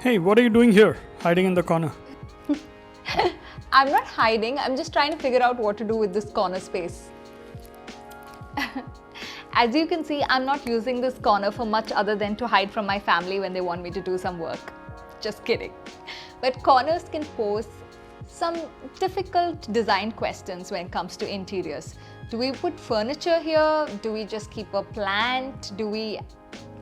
Hey, what are you doing here, hiding in the corner? I'm not hiding, I'm just trying to figure out what to do with this corner space. As you can see, I'm not using this corner for much other than to hide from my family when they want me to do some work. Just kidding. But corners can pose some difficult design questions when it comes to interiors. Do we put furniture here? Do we just keep a plant? Do we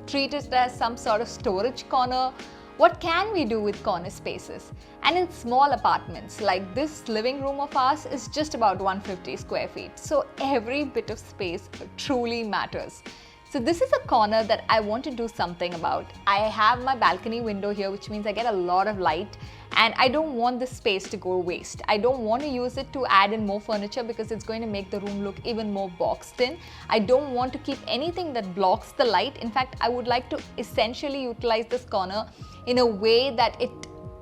treat it as some sort of storage corner? What can we do with corner spaces? And in small apartments, like this living room of ours is just about 150 square feet. So every bit of space truly matters. So this is a corner that I want to do something about. I have my balcony window here, which means I get a lot of light, and I don't want this space to go waste. I don't want to use it to add in more furniture because it's going to make the room look even more boxed in. I don't want to keep anything that blocks the light. In fact, I would like to essentially utilize this corner in a way that it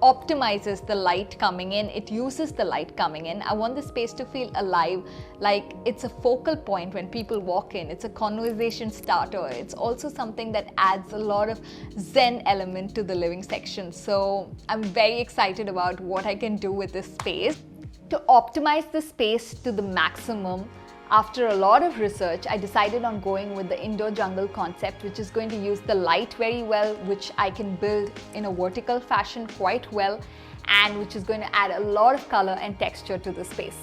optimizes the light coming in, it uses the light coming in. I want the space to feel alive, like it's a focal point when people walk in. It's a conversation starter. It's also something that adds a lot of zen element to the living section. So I'm very excited about what I can do with this space. To optimize the space to the maximum, after a lot of research, I decided on going with the indoor jungle concept, which is going to use the light very well, which I can build in a vertical fashion quite well, and which is going to add a lot of color and texture to the space.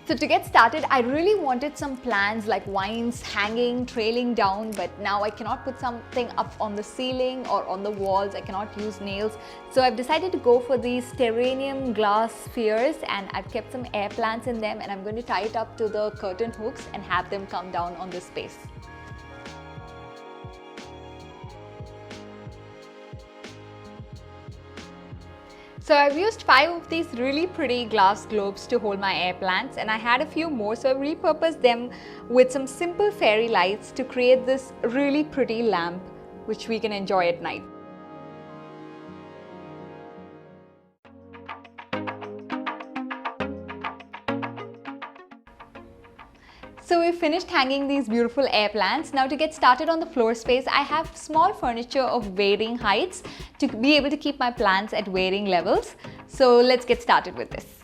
So to get started, I really wanted some plants like vines hanging, trailing down, but now I cannot put something up on the ceiling or on the walls. I cannot use nails. So I've decided to go for these terrarium glass spheres, and I've kept some air plants in them, and I'm going to tie it up to the curtain hooks and have them come down on this space. So I've used 5 of these really pretty glass globes to hold my air plants, and I had a few more, so I've repurposed them with some simple fairy lights to create this really pretty lamp which we can enjoy at night. So we've finished hanging these beautiful air plants. Now to get started on the floor space, I have small furniture of varying heights to be able to keep my plants at varying levels. So let's get started with this.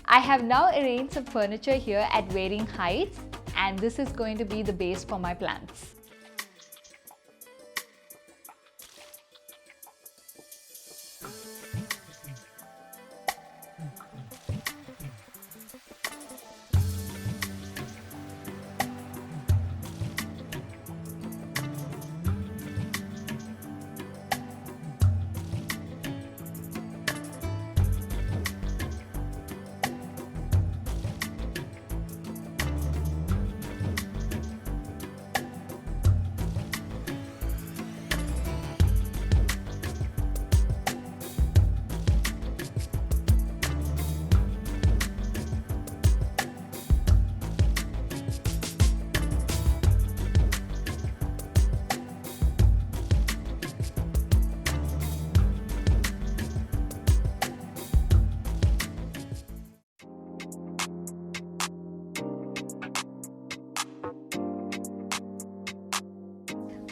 I have now arranged some furniture here at varying heights, and this is going to be the base for my plants.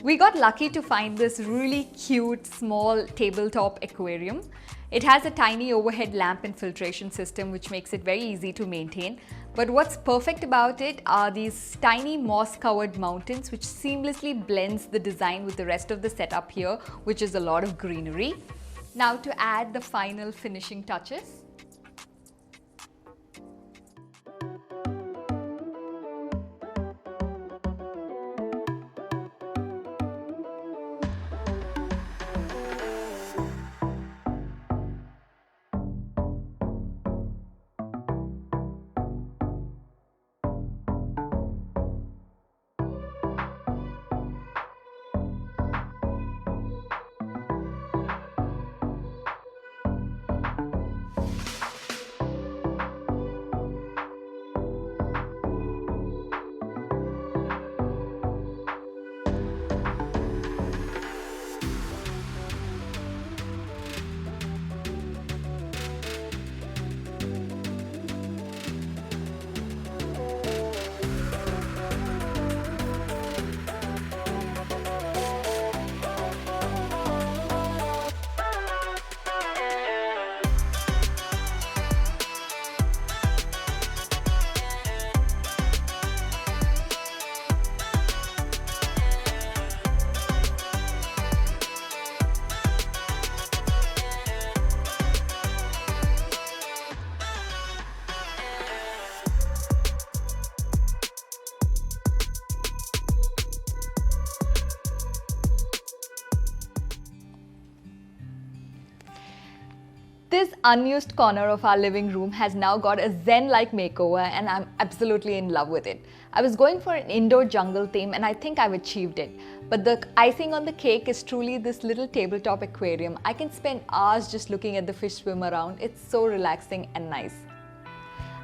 We got lucky to find this really cute small tabletop aquarium. It has a tiny overhead lamp and filtration system, which makes it very easy to maintain. But what's perfect about it are these tiny moss-covered mountains, which seamlessly blends the design with the rest of the setup here, which is a lot of greenery. Now to add the final finishing touches. unused corner of our living room has now got a zen-like makeover and I'm absolutely in love with it. I was going for an indoor jungle theme and I think I've achieved it. But the icing on the cake is truly this little tabletop aquarium. I can spend hours just looking at the fish swim around. It's so relaxing and nice.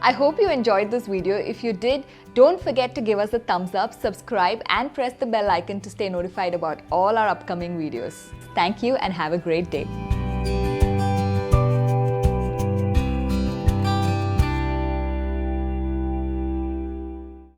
I hope you enjoyed this video. If you did, don't forget to give us a thumbs up, subscribe and press the bell icon to stay notified about all our upcoming videos. Thank you and have a great day.